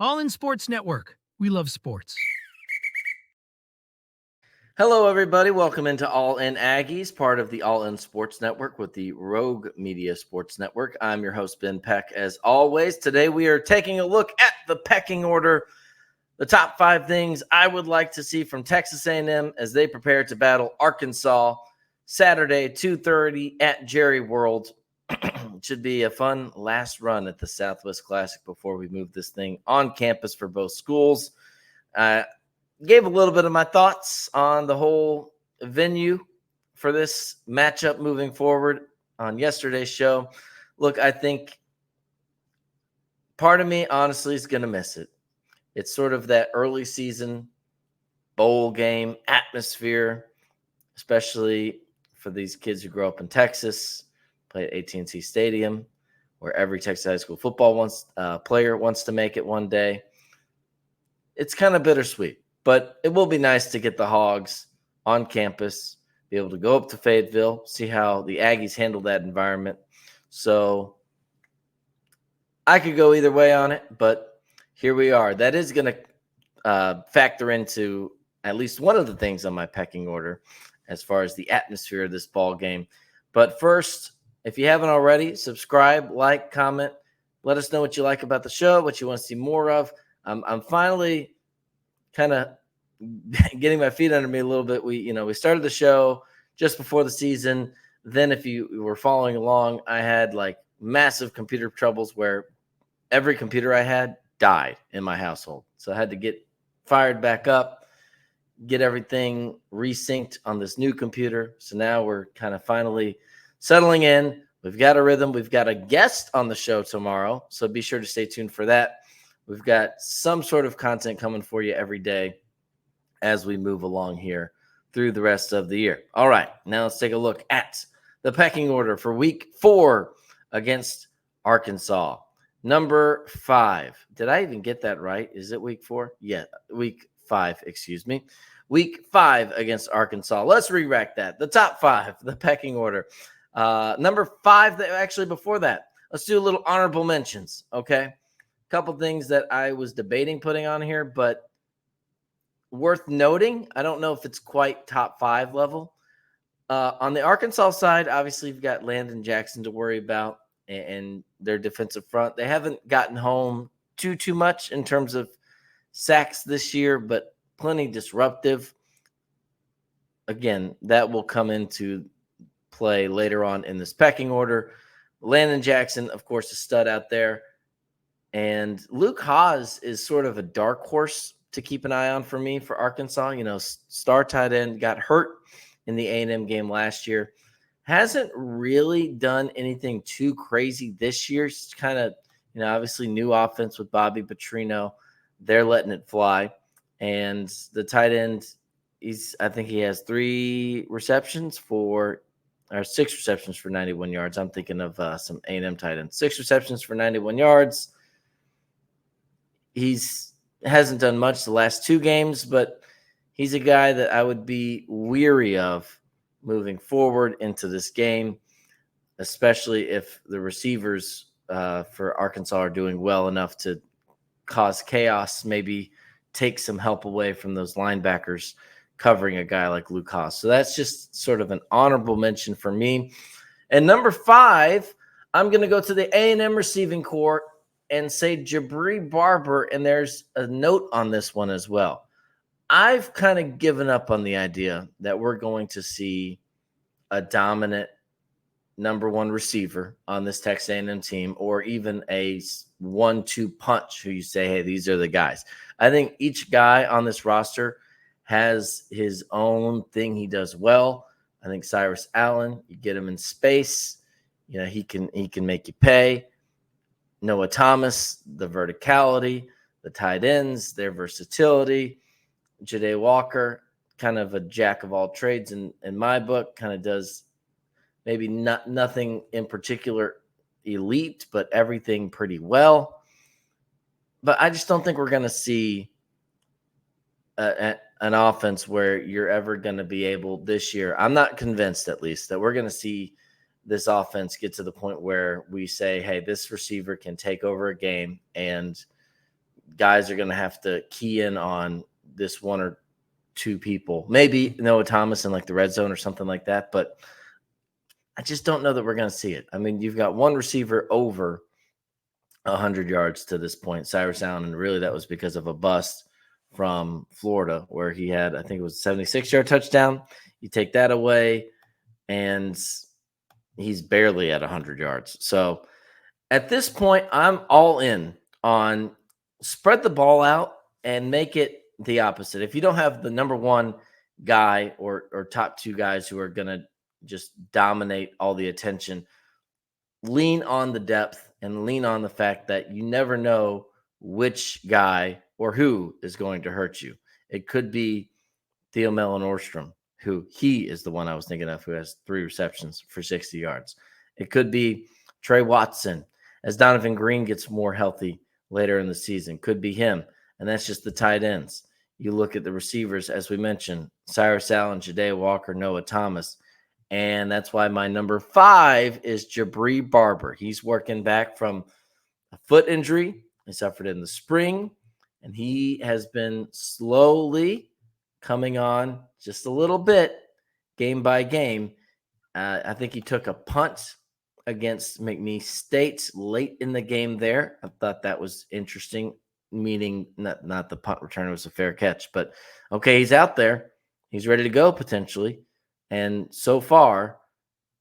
All In Sports Network. We love sports. Hello, everybody. Welcome into All In Aggies, part of the All In Sports Network with the Rogue Media Sports Network. I'm your host, Ben Peck. As always, today we are taking a look at the pecking order, the top 5 things I would like to see from Texas A&M as they prepare to battle Arkansas Saturday, 2:30 at Jerry World. It should be a fun last run at the Southwest Classic before we move this thing on campus for both schools. Gave a little bit of my thoughts on the whole venue for this matchup moving forward on yesterday's show. Look, I think part of me honestly is going to miss it. It's sort of that early season bowl game atmosphere, especially for these kids who grow up in Texas, play at AT&T Stadium, where every Texas high school football player wants to make it one day. It's kind of bittersweet, but it will be nice to get the Hogs on campus, be able to go up to Fayetteville, see how the Aggies handle that environment. So I could go either way on it, but here we are. That is going to factor into at least one of the things on my pecking order as far as the atmosphere of this ball game. But first, if you haven't already, subscribe, like, comment. Let us know what you like about the show, what you want to see more of. I'm finally kind of getting my feet under me a little bit. We started the show just before the season. Then if you were following along, I had like massive computer troubles where every computer I had died in my household. So I had to get fired back up, get everything resynced on this new computer. So now we're kind of finally settling in. We've got a rhythm. We've got a guest on the show tomorrow, so be sure to stay tuned for that. We've got some sort of content coming for you every day as we move along here through the rest of the year. All right, now let's take a look at the pecking order for week 4 against Arkansas. Number 5. Did I even get that right? Is it week 4? Yeah, week 5, excuse me. Week 5 against Arkansas. Let's re-rack that. The top 5, the pecking order. Number 5, actually before that, let's do a little honorable mentions, okay? A couple things that I was debating putting on here, but worth noting. I don't know if it's quite top 5 level. On the Arkansas side, obviously you've got Landon Jackson to worry about and their defensive front. They haven't gotten home too much in terms of sacks this year, but plenty disruptive. Again, that will come into play later on in this pecking order. Landon Jackson, of course, a stud out there. And Luke Haas is sort of a dark horse to keep an eye on for me for Arkansas. Star tight end got hurt in the A&M game last year. Hasn't really done anything too crazy this year. It's kind of, obviously new offense with Bobby Petrino. They're letting it fly. And the tight end, I think he has 6 receptions for 91 yards. I'm thinking of some A&M tight ends. 6 receptions for 91 yards. Hasn't done much the last 2 games, but he's a guy that I would be weary of moving forward into this game, especially if the receivers for Arkansas are doing well enough to cause chaos, maybe take some help away from those linebackers covering a guy like Luke Haas. So that's just sort of an honorable mention for me. And number 5, I'm going to go to the A&M receiving corps and say Jabri Barber, and there's a note on this one as well. I've kind of given up on the idea that we're going to see a dominant number 1 receiver on this Texas A&M team, or even a 1-2 punch who you say, hey, these are the guys. I think each guy on this roster has his own thing he does well. I think Cyrus Allen, you get him in space, he can make you pay. Noah Thomas, the verticality, the tight ends, their versatility. Ja'Day Walker, kind of a jack of all trades in my book, kind of does maybe nothing in particular elite, but everything pretty well. But I just don't think we're going to see an offense where you're ever going to be able this year. I'm not convinced, at least, that we're going to see this offense get to the point where we say, hey, this receiver can take over a game and guys are going to have to key in on this one or two people, maybe Noah Thomas in like the red zone or something like that. But I just don't know that we're going to see it. I mean, you've got one receiver over 100 yards to this point, Cyrus Allen, and really that was because of a bust from Florida where he had, I think it was a 76-yard touchdown. You take that away, and he's barely at 100 yards. So at this point, I'm all in on spread the ball out and make it the opposite. If you don't have the number one guy or top two guys who are going to just dominate all the attention, lean on the depth and lean on the fact that you never know which guy or who is going to hurt you. It could be Theo Mellon-Orstrom, who he is the one I was thinking of, who has 3 receptions for 60 yards. It could be Trey Watson, as Donovan Green gets more healthy later in the season. Could be him, and that's just the tight ends. You look at the receivers, as we mentioned, Cyrus Allen, Ja'Day Walker, Noah Thomas, and that's why my number 5 is Jabri Barber. He's working back from a foot injury he suffered in the spring, and he has been slowly coming on just a little bit game by game. I think he took a punt against McNeese State late in the game there. I thought that was interesting, meaning not the punt return, it was a fair catch. But, okay, he's out there. He's ready to go potentially. And so far,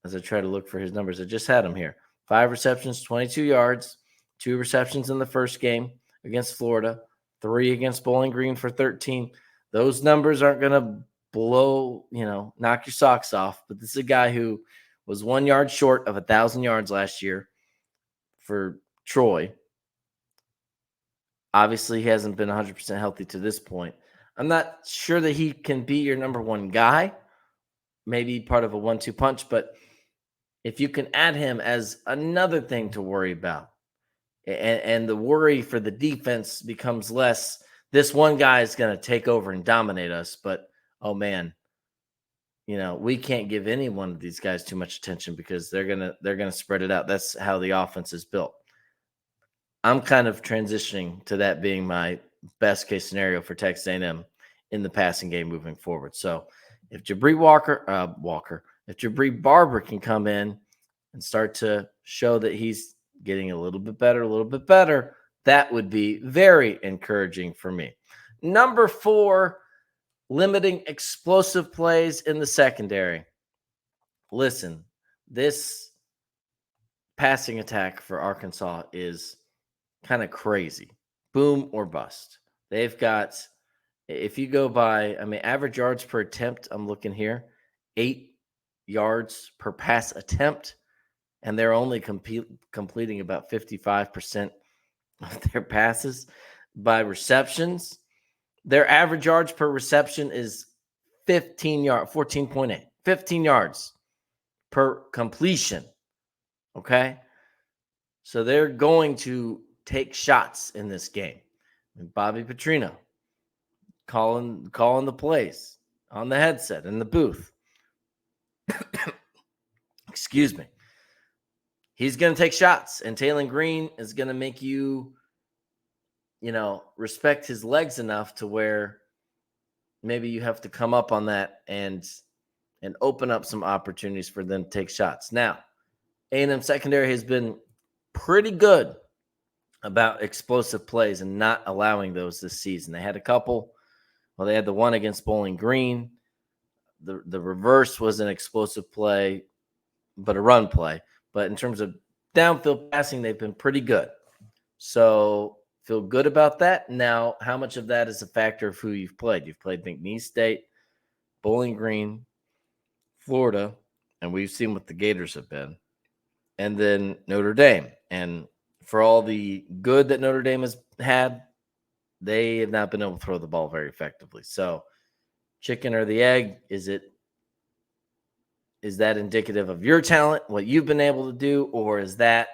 as I try to look for his numbers, I just had him here. 5 receptions, 22 yards, 2 receptions in the first game against Florida, 3 against Bowling Green for 13. Those numbers aren't going to blow, knock your socks off. But this is a guy who was 1 yard short of 1,000 yards last year for Troy. Obviously, he hasn't been 100% healthy to this point. I'm not sure that he can be your number one guy, maybe part of a 1-2 punch, but if you can add him as another thing to worry about, and the worry for the defense becomes less, this one guy is going to take over and dominate us, but, oh man, we can't give any one of these guys too much attention because they're going to spread it out. That's how the offense is built. I'm kind of transitioning to that being my best case scenario for Texas A&M in the passing game moving forward. So if Jabri if Jabri Barber can come in and start to show that he's getting a little bit better, that would be very encouraging for me. Number 4, limiting explosive plays in the secondary. Listen, this passing attack for Arkansas is kind of crazy. Boom or bust. They've got, if you go by, average yards per attempt, I'm looking here, 8 yards per pass attempt, and they're only completing about 55% of their passes. By receptions, their average yards per reception is 14.8, 15 yards per completion. Okay? So they're going to take shots in this game. And Bobby Petrino calling the plays on the headset in the booth. Excuse me. He's going to take shots, and Taylon Green is going to make you, respect his legs enough to where maybe you have to come up on that and open up some opportunities for them to take shots. Now, A&M secondary has been pretty good about explosive plays and not allowing those this season. They had a couple. Well, they had the one against Bowling Green. The reverse was an explosive play, but a run play. But in terms of downfield passing, they've been pretty good. So feel good about that. Now, how much of that is a factor of who you've played? You've played McNeese State, Bowling Green, Florida, and we've seen what the Gators have been, and then Notre Dame. And for all the good that Notre Dame has had, they have not been able to throw the ball very effectively. So chicken or the egg, is that indicative of your talent, what you've been able to do, or is that,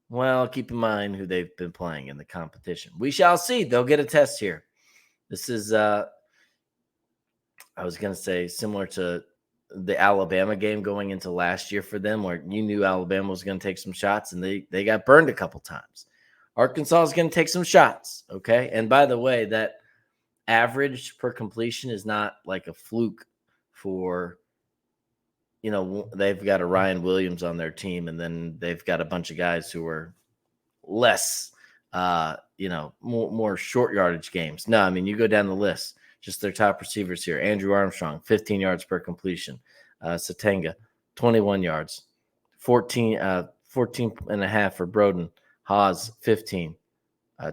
well, keep in mind who they've been playing in the competition. We shall see. They'll get a test here. This is, I was going to say, similar to the Alabama game going into last year for them, where you knew Alabama was going to take some shots, and they got burned a couple times. Arkansas is going to take some shots, okay? And by the way, that average per completion is not like a fluke for, they've got a Ryan Williams on their team, and then they've got a bunch of guys who are less, more short yardage games. No, I mean, you go down the list, just their top receivers here. Andrew Armstrong, 15 yards per completion. Satanga, 21 yards. 14 and a half for Broden. Haas, 15.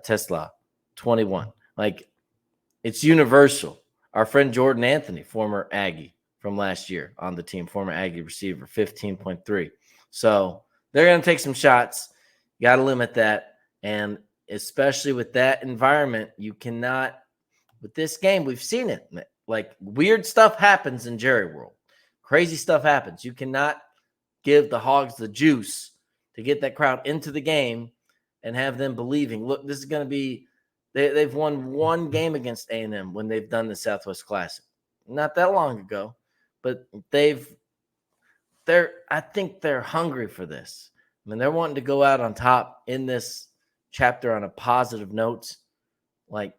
Tesla, 21. Like, it's universal. Our friend Jordan Anthony, former Aggie from last year on the team, former Aggie receiver, 15.3. So they're going to take some shots. You got to limit that. And especially with that environment, you cannot, with this game, we've seen it. Like, weird stuff happens in Jerry World. Crazy stuff happens. You cannot give the Hogs the juice to get that crowd into the game and have them believing, look, this is going to be, they've won one game against A&M when they've done the Southwest Classic. Not that long ago, but I think they're hungry for this. I mean, they're wanting to go out on top in this chapter on a positive note. Like,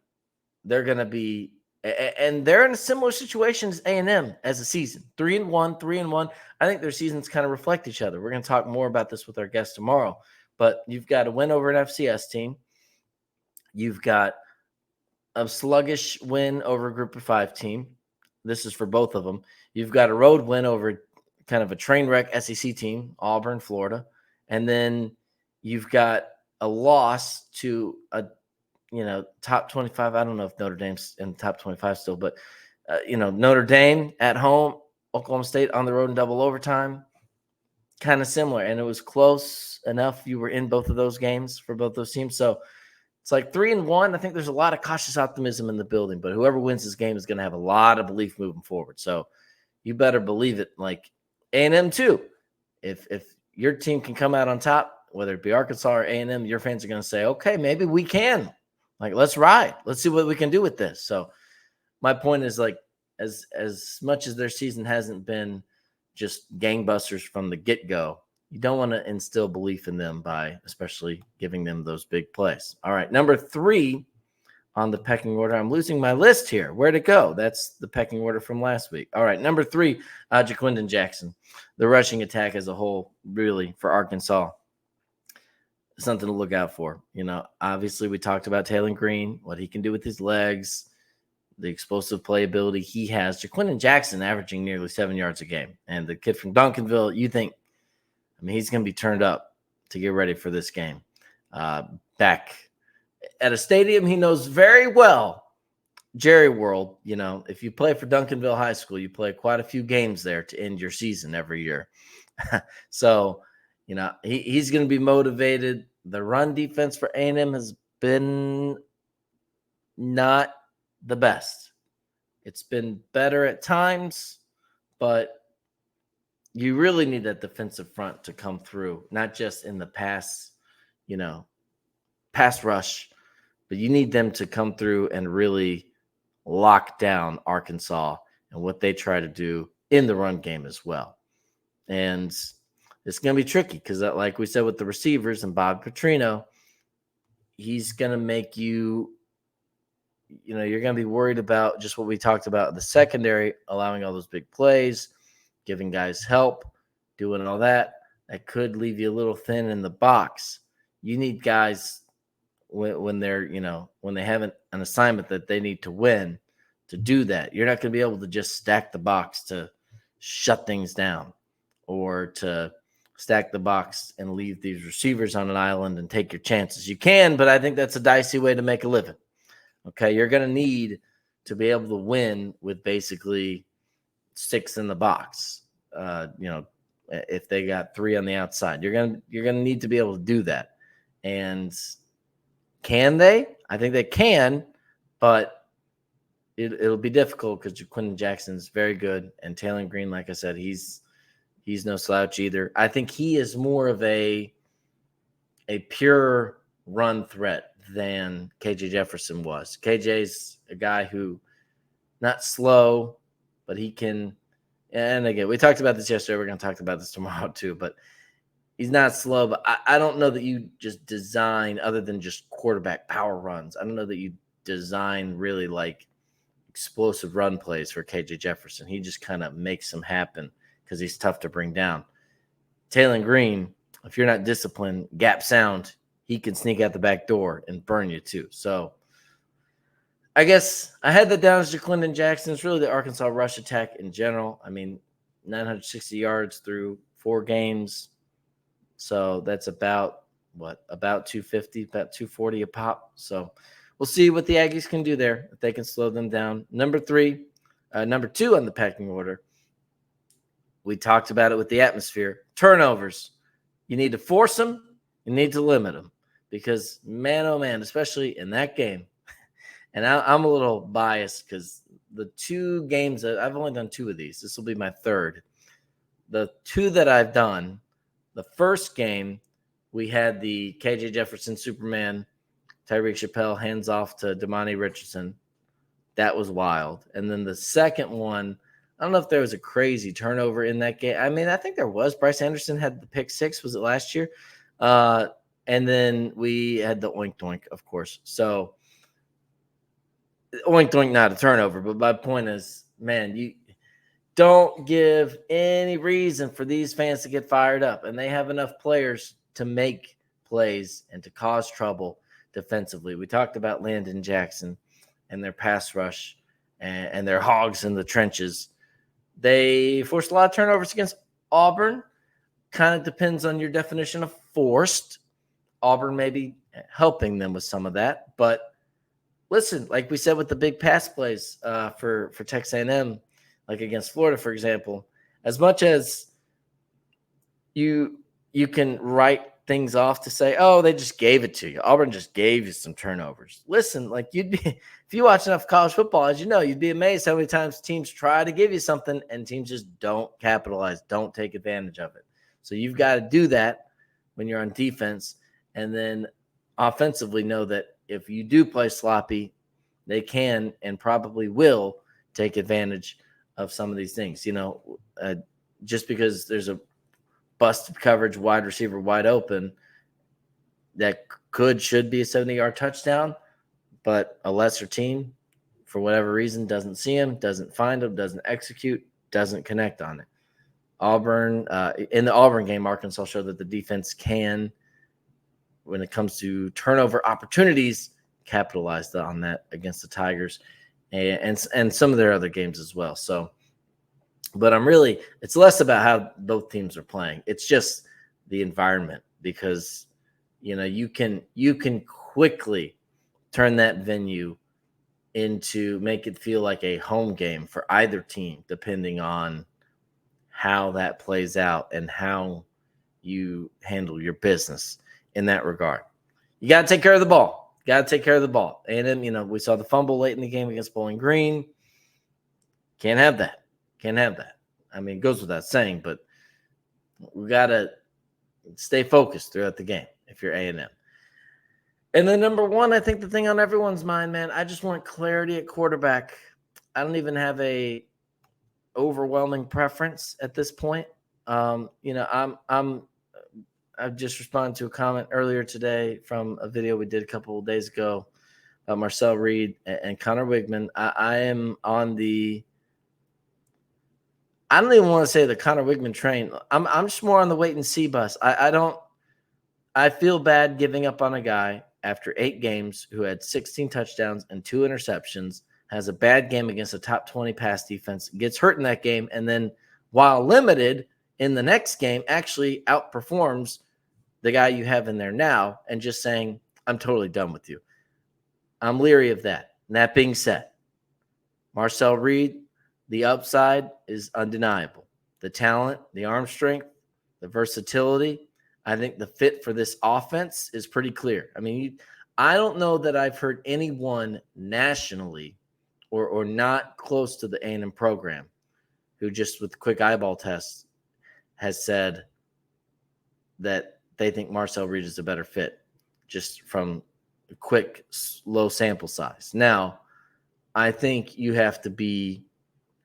they're going to be, and they're in a similar situation as A&M as a season. 3-1. I think their seasons kind of reflect each other. We're going to talk more about this with our guest tomorrow. But you've got a win over an FCS team. You've got a sluggish win over a group of 5 team. This is for both of them. You've got a road win over kind of a train wreck SEC team, Auburn, Florida. And then you've got a loss to a, top 25. I don't know if Notre Dame's in the top 25 still, but, Notre Dame at home, Oklahoma State on the road in double overtime, kind of similar. And it was close enough. You were in both of those games for both those teams. So it's like 3-1. I think there's a lot of cautious optimism in the building, but whoever wins this game is going to have a lot of belief moving forward. So you better believe it. Like A&M too. If your team can come out on top, whether it be Arkansas or A&M, your fans are going to say, okay, maybe we can. Like, let's ride. Let's see what we can do with this. So my point is, like, as much as their season hasn't been just gangbusters from the get-go, you don't want to instill belief in them by especially giving them those big plays. All right, number 3 on the pecking order. I'm losing my list here. Where'd it go? That's the pecking order from last week. All right, number 3, Jaquindon Jackson. The rushing attack as a whole, really, for Arkansas, something to look out for. Obviously we talked about Taylor Green, what he can do with his legs, the explosive playability he has. Jaquindon Jackson averaging nearly 7 yards a game. And the kid from Duncanville, you think, he's going to be turned up to get ready for this game. Back at a stadium he knows very well, Jerry World. If you play for Duncanville High School, you play quite a few games there to end your season every year. So, he's going to be motivated. The run defense for A&M has been not the best. It's been better at times, but you really need that defensive front to come through, not just in the pass rush, but you need them to come through and really lock down Arkansas and what they try to do in the run game as well. And it's going to be tricky because, like we said with the receivers and Bob Petrino, he's going to make you're going to be worried about just what we talked about, the secondary, allowing all those big plays, giving guys help, doing all that. That could leave you a little thin in the box. You need guys when they're, when they have an assignment that they need to win, to do that. You're not going to be able to just stack the box to shut things down or to stack the box and leave these receivers on an island and take your chances. You can, but I think that's a dicey way to make a living. Okay, you're going to need to be able to win with basically 6 in the box. If they got 3 on the outside, you're going to need to be able to do that. And can they? I think they can, but it'll be difficult because Jaquindon Jackson's very good, and Taylor Green, like I said, he's no slouch either. I think he is more of a pure run threat than KJ Jefferson was. KJ's a guy who not slow, but he can. And again, we talked about this yesterday. We're going to talk about this tomorrow too. But He's not slow, but I don't know that you just design, other than just quarterback power runs, I don't know that you design really like explosive run plays for KJ Jefferson. He just kind of makes them happen because he's tough to bring down. Taylon Green, if you're not disciplined, gap sound, he can sneak out the back door and burn you too. So I guess I had that down as Jaclendon Jackson. It's really the Arkansas rush attack in general. I mean, 960 yards through 4 games. So that's about 250, about 240 a pop. So we'll see what the Aggies can do there, if they can slow them down. Number 2 on the pecking order. We talked about it with the atmosphere. Turnovers. You need to force them. You need to limit them. Because, man, oh, man, especially in that game. And I'm a little biased because the 2 games that I've only done 2 of these. This will be my 3rd. The 2 that I've done, the first game, we had the KJ Jefferson Superman, Tyreek Chappelle hands off to Damani Richardson. That was wild. And then the second one, I don't know if there was a crazy turnover in that game. I mean, I think there was. Bryce Anderson had the pick 6. Was it last year? And then we had the oink doink, of course. So oink doink, not a turnover. But my point is, man, you don't give any reason for these fans to get fired up. And they have enough players to make plays and to cause trouble defensively. We talked about Landon Jackson and their pass rush and their hogs in the trenches. They forced a lot of turnovers against Auburn. Kind of depends on your definition of forced. Auburn may be helping them with some of that. But listen, like we said with the big pass plays for Texas A&M, like against Florida, for example, as much as you can write things off to say, oh, they just gave it to you. Auburn just gave you some turnovers. Listen, like if you watch enough college football, as you know, you'd be amazed how many times teams try to give you something and teams just don't capitalize, don't take advantage of it. So you've got to do that when you're on defense, and then offensively know that if you do play sloppy, they can and probably will take advantage of some of these things. Just because there's a busted coverage wide receiver wide open that should be a 70-yard touchdown, but a lesser team, for whatever reason, doesn't see him, doesn't find him, doesn't execute, doesn't connect on it. Auburn, in the Auburn game, Arkansas showed that the defense can, when it comes to turnover opportunities, capitalize on that against the Tigers and some of their other games as well. So, but it's less about how both teams are playing. It's just the environment, because, you can quickly turn that venue into make it feel like a home game for either team, depending on how that plays out and how you handle your business in that regard. You got to take care of the ball. And then, we saw the fumble late in the game against Bowling Green. Can't have that. I mean, it goes without saying, but we got to stay focused throughout the game if you're A&M. And then number 1, I think the thing on everyone's mind, man, I just want clarity at quarterback. I don't even have a overwhelming preference at this point. I've just responded to a comment earlier today from a video we did a couple of days ago about Marcel Reed and Connor Wigman. I am on the – I don't even want to say the Connor Wigman train. I'm just more on the wait and see bus. I feel bad giving up on a guy after 8 games who had 16 touchdowns and 2 interceptions, has a bad game against a top 20 pass defense, gets hurt in that game, and then while limited in the next game actually outperforms the guy you have in there now, and just saying, I'm totally done with you. I'm leery of that. And that being said, Marcel Reed, the upside is undeniable. The talent, the arm strength, the versatility, I think the fit for this offense is pretty clear. I mean, I don't know that I've heard anyone nationally or not close to the A&M program who just with quick eyeball tests has said that they think Marcel Reed is a better fit just from a quick, low sample size. Now, I think you have to be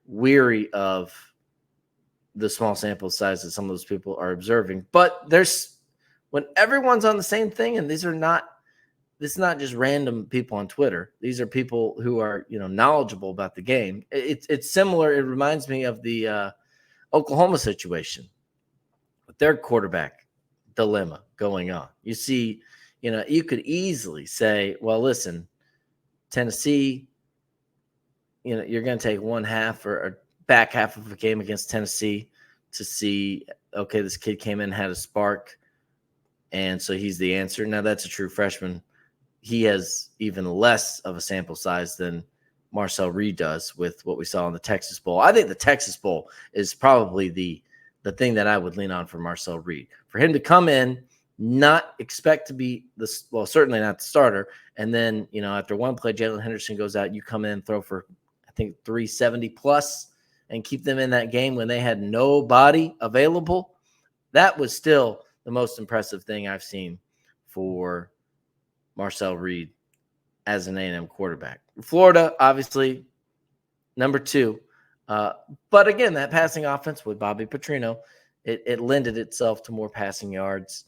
weary of the small sample size that some of those people are observing. But when everyone's on the same thing, and this is not just random people on Twitter. These are people who are, knowledgeable about the game. It's similar. It reminds me of the Oklahoma situation with their quarterback dilemma going on. You see, you could easily say, well, listen, Tennessee, you're going to take one half or a back half of a game against Tennessee to see, okay, this kid came in, had a spark, and so he's the answer. Now, that's a true freshman. He has even less of a sample size than Marcel Reed does with what we saw in the Texas Bowl. I think the Texas Bowl is probably the thing that I would lean on for Marcel Reed. For him to come in, not expect to be certainly not the starter, and then, after one play, Jalen Henderson goes out, you come in, throw for, I think, 370 plus, and keep them in that game when they had nobody available. That was still the most impressive thing I've seen for Marcel Reed as an A&M quarterback. Florida, obviously, number 2. But again, that passing offense with Bobby Petrino, it lended itself to more passing yards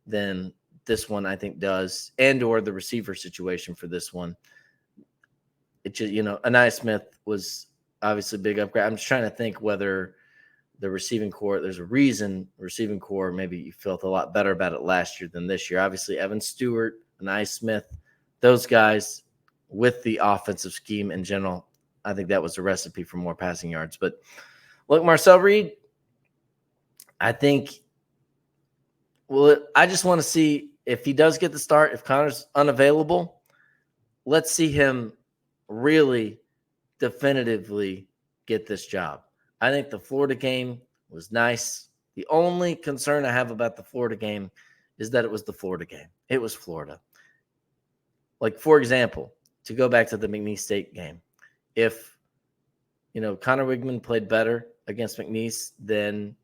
than this one, I think, does, and or the receiver situation for this one. It just, Anaya Smith was obviously a big upgrade. I'm just trying to think whether the receiving core, there's a reason receiving core, maybe you felt a lot better about it last year than this year. Obviously, Evan Stewart, Anaya Smith, those guys with the offensive scheme in general, I think that was a recipe for more passing yards. But look, Marcel Reed, I think, I just want to see if he does get the start, if Connor's unavailable, let's see him really definitively get this job. I think the Florida game was nice. The only concern I have about the Florida game is that it was the Florida game. It was Florida. Like, for example, to go back to the McNeese State game, if, Connor Wigman played better against McNeese than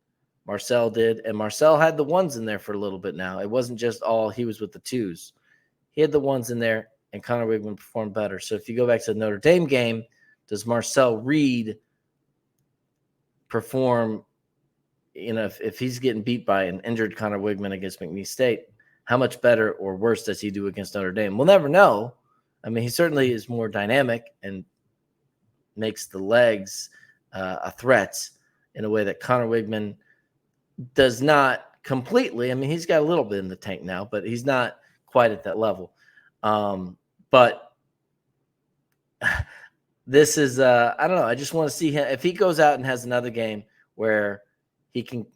Marcel did, and Marcel had the ones in there for a little bit now. It wasn't just all he was with the twos. He had the ones in there, and Connor Wigman performed better. So if you go back to the Notre Dame game, does Marcel Reed perform, if he's getting beat by an injured Connor Wigman against McNeese State, how much better or worse does he do against Notre Dame? We'll never know. I mean, he certainly is more dynamic and makes the legs a threat in a way that Connor Wigman does not completely. I mean, he's got a little bit in the tank now, but he's not quite at that level. But this is, I don't know. I just want to see him. If he goes out and has another game where he can,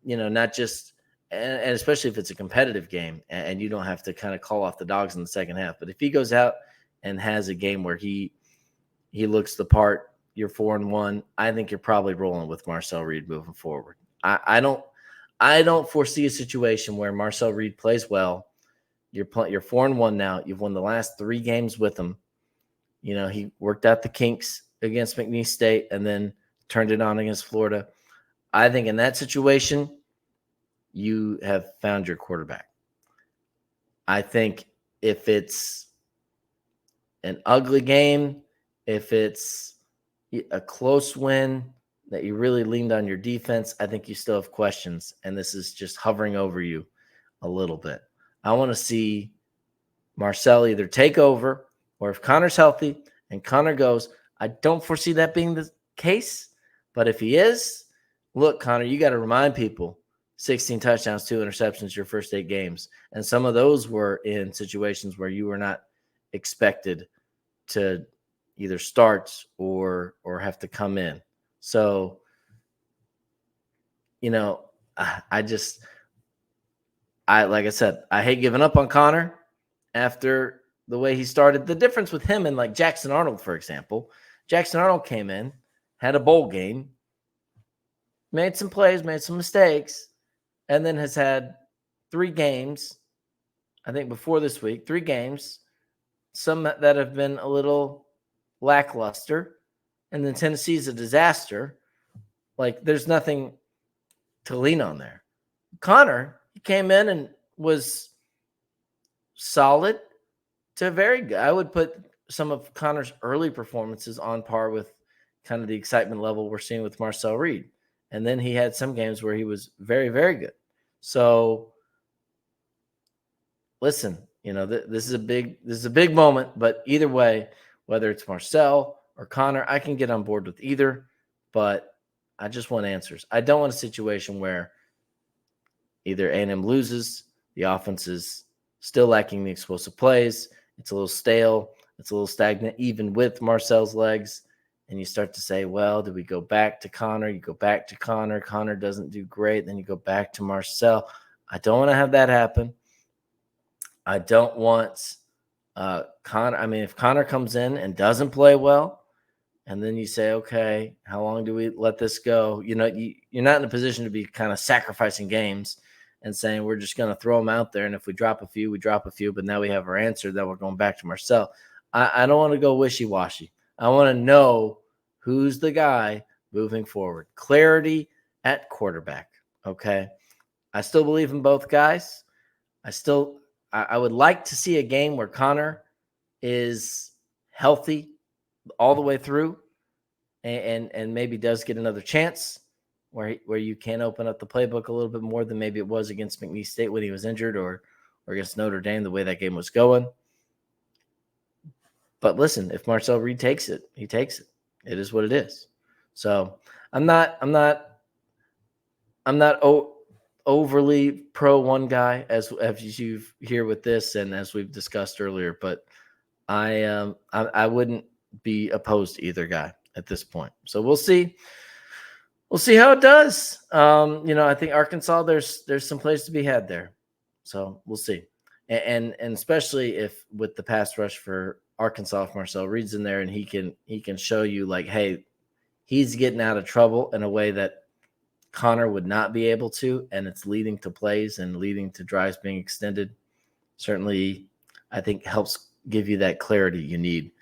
not just, and especially if it's a competitive game and you don't have to kind of call off the dogs in the second half. But if he goes out and has a game where he looks the part, you're 4-1, I think you're probably rolling with Marcel Reed moving forward. I don't foresee a situation where Marcel Reed plays well. You're 4-1 now. You've won the last 3 games with him. He worked out the kinks against McNeese State and then turned it on against Florida. I think in that situation, you have found your quarterback. I think if it's an ugly game, if it's a close win that you really leaned on your defense, I think you still have questions, and this is just hovering over you a little bit. I want to see Marcel either take over, or if Connor's healthy and Connor goes, I don't foresee that being the case, but if he is, look, Connor, you got to remind people, 16 touchdowns, 2 interceptions your first 8 games. And some of those were in situations where you were not expected to either start or have to come in. So, like I said, I hate giving up on Connor after the way he started. The difference with him and like Jackson Arnold, for example, Jackson Arnold came in, had a bowl game, made some plays, made some mistakes, and then has had 3 games, I think before this week, 3 games, some that have been a little lackluster, and then Tennessee's a disaster. Like, there's nothing to lean on there. Connor, he came in and was solid to very good. I would put some of Connor's early performances on par with kind of the excitement level we're seeing with Marcel Reed. And then he had some games where he was very, very good. So listen, this is a big moment, but either way, whether it's Marcel or Connor, I can get on board with either, but I just want answers. I don't want a situation where either A&M loses, the offense is still lacking the explosive plays, it's a little stale, it's a little stagnant, even with Marcel's legs, and you start to say, well, do we go back to Connor? You go back to Connor. Connor doesn't do great. Then you go back to Marcel. I don't want to have that happen. I don't want Connor. I mean, if Connor comes in and doesn't play well, and then you say, okay, how long do we let this go? You're not in a position to be kind of sacrificing games and saying we're just going to throw them out there. And if we drop a few, we drop a few. But now we have our answer that we're going back to Marcel. I don't want to go wishy-washy. I want to know who's the guy moving forward. Clarity at quarterback, okay? I still believe in both guys. I would like to see a game where Connor is healthy all the way through and maybe does get another chance where you can open up the playbook a little bit more than maybe it was against McNeese State when he was injured or against Notre Dame, the way that game was going. But listen, if Marcel Reed takes it, he takes it. It is what it is. So I'm not overly pro one guy as you hear with this and as we've discussed earlier, but I wouldn't be opposed to either guy at this point. So we'll see. We'll see how it does. I think Arkansas, there's some plays to be had there. So we'll see. And especially if with the pass rush for Arkansas, if Marcel Reed's in there and he can show you like, hey, he's getting out of trouble in a way that Connor would not be able to, and it's leading to plays and leading to drives being extended. Certainly, I think helps give you that clarity you need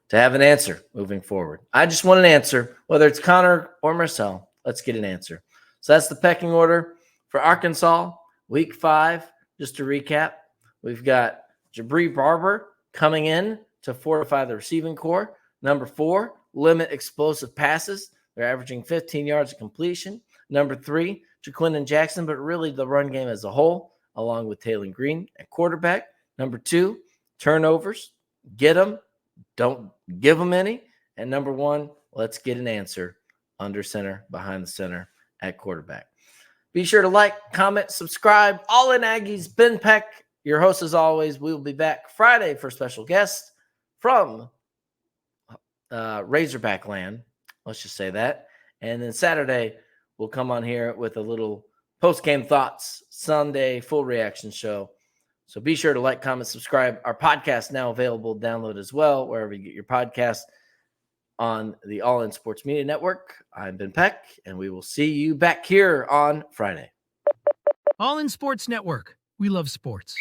to have an answer moving forward. I just want an answer, whether it's Connor or Marcel. Let's get an answer. So that's the pecking order for Arkansas, Week 5. Just to recap, we've got Jabri Barber coming in to fortify the receiving core. Number 4, limit explosive passes. They're averaging 15 yards of completion. Number 3, Jaquindon Jackson, but really the run game as a whole, along with Taylor Green at quarterback. Number 2, turnovers. Get them. Don't give them any. And number 1, let's get an answer under center, behind the center at quarterback. Be sure to like, comment, subscribe. All in Aggies, Ben Peck, your host as always. We will be back Friday for a special guest from Razorback land. Let's just say that. And then Saturday, we'll come on here with a little post-game thoughts, Sunday full reaction show. So be sure to like, comment, subscribe. Our podcast now available, download as well, wherever you get your podcast on the All In Sports Media Network. I'm Ben Peck, and we will see you back here on Friday. All in Sports Network. We love sports.